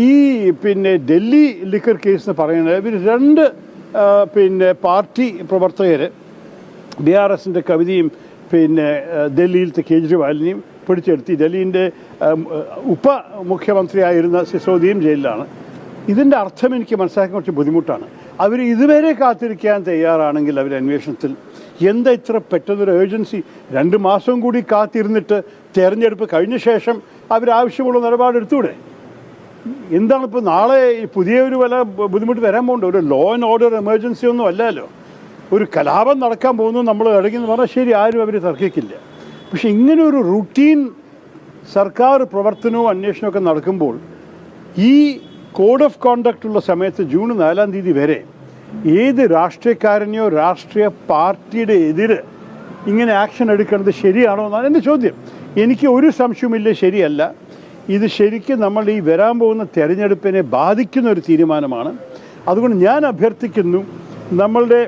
ഈ Delhi liquor case എന്ന് പറയുന്നത് ഇവർ രണ്ട് പാർട്ടി പ്രവർത്തകർ BRSൻ്റെ കവിതയും ഡൽഹിയിലത്തെ കേജ്രിവാലിനെയും പിടിച്ചെടുത്തി. ഡൽഹിൻ്റെ ഉപമുഖ്യമന്ത്രിയായിരുന്ന സിസോദിയും ജയിലിലാണ്. ഇതിൻ്റെ അർത്ഥം എനിക്ക് മനസ്സിലാക്കാൻ കുറച്ച് ബുദ്ധിമുട്ടാണ്. അവർ ഇതുവരെ കാത്തിരിക്കാൻ തയ്യാറാണെങ്കിൽ അവർ അന്വേഷണത്തിൽ എന്താ ഇത്ര പെട്ടെന്നൊരു ഏജൻസി 2 മാസം കൂടി കാത്തിരുന്നിട്ട് തെരഞ്ഞെടുപ്പ് കഴിഞ്ഞ ശേഷം അവരാവശ്യമുള്ള നിലപാടെടുത്തൂടെ? എന്താണ് ഇപ്പോൾ നാളെ പുതിയൊരു ബുദ്ധിമുട്ട് വരാൻ പോകുന്നുണ്ട്? ഒരു ലോ ആൻഡ് ഓർഡർ എമർജൻസി ഒന്നും അല്ലല്ലോ. ഒരു കലാപം നടക്കാൻ പോകുന്നു, നമ്മൾ ഇടയ്ക്കെന്ന് പറഞ്ഞാൽ ശരി, ആരും അവർ തർക്കിക്കില്ല. പക്ഷെ ഇങ്ങനെ ഒരു റുട്ടീൻ സർക്കാർ പ്രവർത്തനവും അന്വേഷണമൊക്കെ നടക്കുമ്പോൾ ഈ കോഡ് ഓഫ് കോണ്ടക്റ്റ് ഉള്ള സമയത്ത് ജൂൺ 4-ാം തീയതി വരെ ഏത് രാഷ്ട്രീയക്കാരനെയോ രാഷ്ട്രീയ പാർട്ടിയുടെ എതിര് ഇങ്ങനെ ആക്ഷൻ എടുക്കുന്നത് ശരിയാണോ എന്നാണ് എൻ്റെ ചോദ്യം. എനിക്ക് ഒരു സംശയവുമില്ല, ശരിയല്ല. ഇത് ശരിക്കും നമ്മൾ ഈ വരാൻ പോകുന്ന തെരഞ്ഞെടുപ്പിനെ ബാധിക്കുന്ന ഒരു തീരുമാനമാണ്. അതുകൊണ്ട് ഞാൻ അഭ്യർത്ഥിക്കുന്നു, നമ്മളുടെ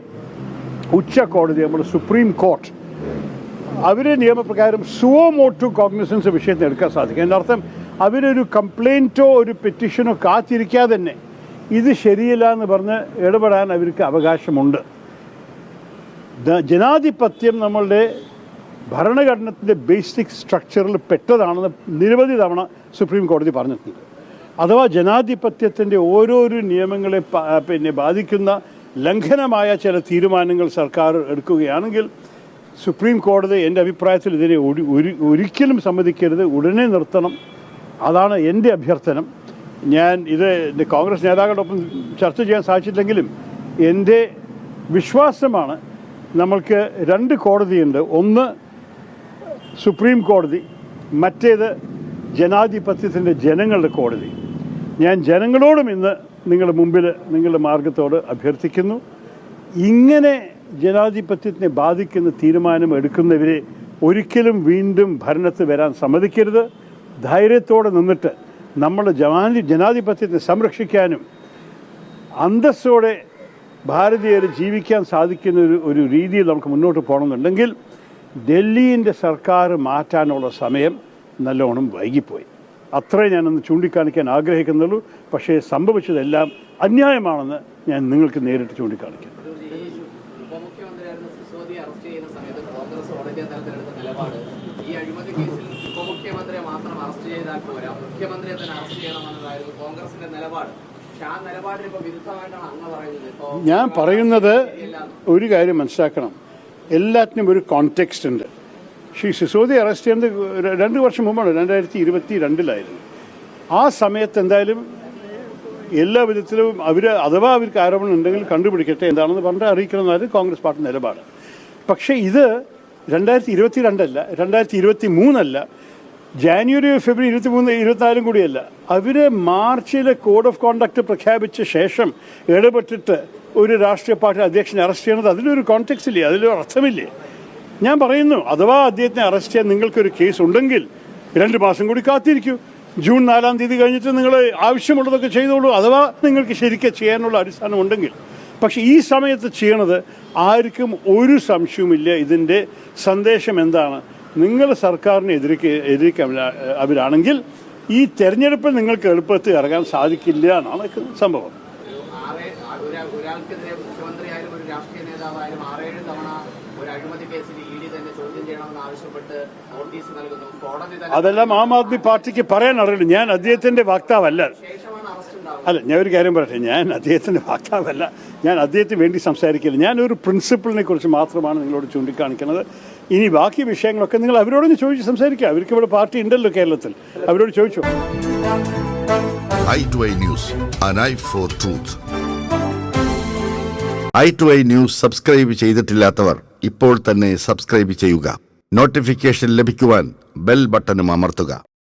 ഉച്ച കോടതി, നമ്മുടെ സുപ്രീം കോർട്ട്, അവരെ നിയമപ്രകാരം സുവോ മോട്ടു കോഗ്നിസൻസ് വിഷയത്തിൽ എടുക്കാൻ സാധിക്കും. എൻ്റെ അർത്ഥം അവരൊരു കംപ്ലയിൻറ്റോ ഒരു പെറ്റീഷനോ കാത്തിരിക്കാതെ തന്നെ ഇത് ശരിയല്ല എന്ന് പറഞ്ഞ് ഇടപെടാൻ അവർക്ക് അവകാശമുണ്ട്. ജനാധിപത്യം നമ്മളുടെ ഭരണഘടനത്തിൻ്റെ ബേസിക് സ്ട്രക്ചറിൽ പെട്ടതാണെന്ന് നിരവധി തവണ സുപ്രീം കോടതി പറഞ്ഞിട്ടുണ്ട്. അഥവാ ജനാധിപത്യത്തിൻ്റെ ഓരോരോ നിയമങ്ങളെ ബാധിക്കുന്ന ലംഘനമായ ചില തീരുമാനങ്ങൾ സർക്കാർ എടുക്കുകയാണെങ്കിൽ സുപ്രീം കോടതി എൻ്റെ അഭിപ്രായത്തിൽ ഇതിനെ ഒരിക്കലും സമ്മതിക്കരുത്, ഉടനെ നിർത്തണം. അതാണ് എൻ്റെ അഭ്യർത്ഥന. ഞാൻ ഇത് കോൺഗ്രസ് നേതാക്കളോടൊപ്പം ചർച്ച ചെയ്യാൻ സാധിച്ചില്ലെങ്കിലും എൻ്റെ വിശ്വാസമാണ്. നമ്മൾക്ക് 2 കോടതിയുണ്ട്. ഒന്ന് സുപ്രീം കോടതി, മറ്റേത് ജനാധിപത്യത്തിൻ്റെ ജനങ്ങളുടെ കോടതി. ഞാൻ ജനങ്ങളോടും ഇന്ന് നിങ്ങളുടെ മുമ്പിൽ നിങ്ങളുടെ മാർഗത്തോട് അഭ്യർത്ഥിക്കുന്നു, ഇങ്ങനെ ജനാധിപത്യത്തിനെ ബാധിക്കുന്ന തീരുമാനം എടുക്കുന്നവരെ ഒരിക്കലും വീണ്ടും ഭരണത്തിൽ വരാൻ സമ്മതിക്കരുത്. ധൈര്യത്തോടെ നിന്നിട്ട് നമ്മുടെ ജനാധിപത്യത്തെ സംരക്ഷിക്കാനും അന്തസ്സോടെ ഭാരതീയർ ജീവിക്കാൻ സാധിക്കുന്ന ഒരു രീതിയിൽ നമുക്ക് മുന്നോട്ട് പോകണമെന്നുണ്ടെങ്കിൽ ഡൽഹിൻ്റെ സർക്കാർ മാറ്റാനുള്ള സമയം നല്ലോണം വൈകിപ്പോയി. അത്രേ ഞാനൊന്ന് ചൂണ്ടിക്കാണിക്കാൻ ആഗ്രഹിക്കുന്നുള്ളൂ. പക്ഷേ സംഭവിച്ചതെല്ലാം അന്യായമാണെന്ന് ഞാൻ നിങ്ങൾക്ക് നേരിട്ട് ചൂണ്ടിക്കാണിക്കും. ഞാൻ പറയുന്നത് ഒരു കാര്യം മനസ്സിലാക്കണം, എല്ലാത്തിനും ഒരു കോണ്ടെക്സ്റ്റ് ഉണ്ട്. ശ്രീ സിസോദി അറസ്റ്റ് ചെയ്യുന്നത് 2 വർഷം മുമ്പാണ്, 2022-ലായിരുന്നു. ആ സമയത്ത് എന്തായാലും എല്ലാ വിധത്തിലും അഥവാ അവർക്ക് ആരോപണം ഉണ്ടെങ്കിൽ കണ്ടുപിടിക്കട്ടെ, എന്താണെന്ന് പറഞ്ഞിട്ട് അറിയിക്കണമെന്നായിരുന്നു കോൺഗ്രസ് പാർട്ടി നിലപാട്. പക്ഷേ ഇത് 2022 അല്ല, 2023 അല്ല, ജാനുവരി ഫെബ്രുവരി 23, 24 കൂടിയല്ല. അവർ മാർച്ചിലെ കോഡ് ഓഫ് കോണ്ടക്ട് പ്രഖ്യാപിച്ച ശേഷം ഇടപെട്ടിട്ട് ഒരു രാഷ്ട്രീയ പാർട്ടി അധ്യക്ഷനെ അറസ്റ്റ് ചെയ്യണത് അതിലൊരു കോണ്ടെക്സ്റ്റ് ഇല്ലേ, അതിലൊരു അർത്ഥമില്ലേ? ഞാൻ പറയുന്നു, അഥവാ അദ്ദേഹത്തിനെ അറസ്റ്റ് ചെയ്യാൻ നിങ്ങൾക്കൊരു കേസ് ഉണ്ടെങ്കിൽ 2 മാസം കൂടി കാത്തിരിക്കൂ. ജൂൺ 4-ാം തീയതി കഴിഞ്ഞിട്ട് നിങ്ങൾ ആവശ്യമുള്ളതൊക്കെ ചെയ്തോളൂ, അഥവാ നിങ്ങൾക്ക് ശരിക്കും ചെയ്യാനുള്ള അടിസ്ഥാനം ഉണ്ടെങ്കിൽ. പക്ഷെ ഈ സമയത്ത് ചെയ്യണത് ആർക്കും ഒരു സംശയവുമില്ല. ഇതിൻ്റെ സന്ദേശം എന്താണ്? നിങ്ങൾ സർക്കാരിനെ എതിരിക്കാൻ അവരാണെങ്കിൽ ഈ തെരഞ്ഞെടുപ്പിൽ നിങ്ങൾക്ക് എളുപ്പത്തിൽ ഇറങ്ങാൻ സാധിക്കില്ല എന്നാണ് സംഭവം. അതെല്ലാം ആം ആദ്മി പാർട്ടിക്ക് പറയാൻ അറിയില്ല. ഞാൻ അദ്ദേഹത്തിൻ്റെ വക്താവല്ല. ഞാൻ ഒരു കാര്യം പറയട്ടെ, ഞാൻ അദ്ദേഹത്തിൻ്റെ വക്താവല്ല, ഞാൻ അദ്ദേഹത്തിന് വേണ്ടി സംസാരിക്കില്ല. ഞാനൊരു പ്രിൻസിപ്പിളിനെ കുറിച്ച് മാത്രമാണ് നിങ്ങളോട് ചൂണ്ടിക്കാണിക്കുന്നത്. ഇനി ബാക്കി വിഷയങ്ങളൊക്കെ നിങ്ങൾ അവരോടൊന്ന് ചോദിച്ച് സംസാരിക്കുക. അവർക്ക് ഇവിടെ പാർട്ടി ഉണ്ടല്ലോ കേരളത്തിൽ, അവരോട് ചോദിച്ചു. i2i News, an eye for truth. i2i News subscribe ചെയ്തിട്ടില്ലാത്തവർ ഇപ്പോൾ തന്നെ സബ്സ്ക്രൈബ് ചെയ്യുക. നോട്ടിഫിക്കേഷൻ ലഭിക്കുവാൻ ബെൽ ബട്ടണും അമർത്തുക.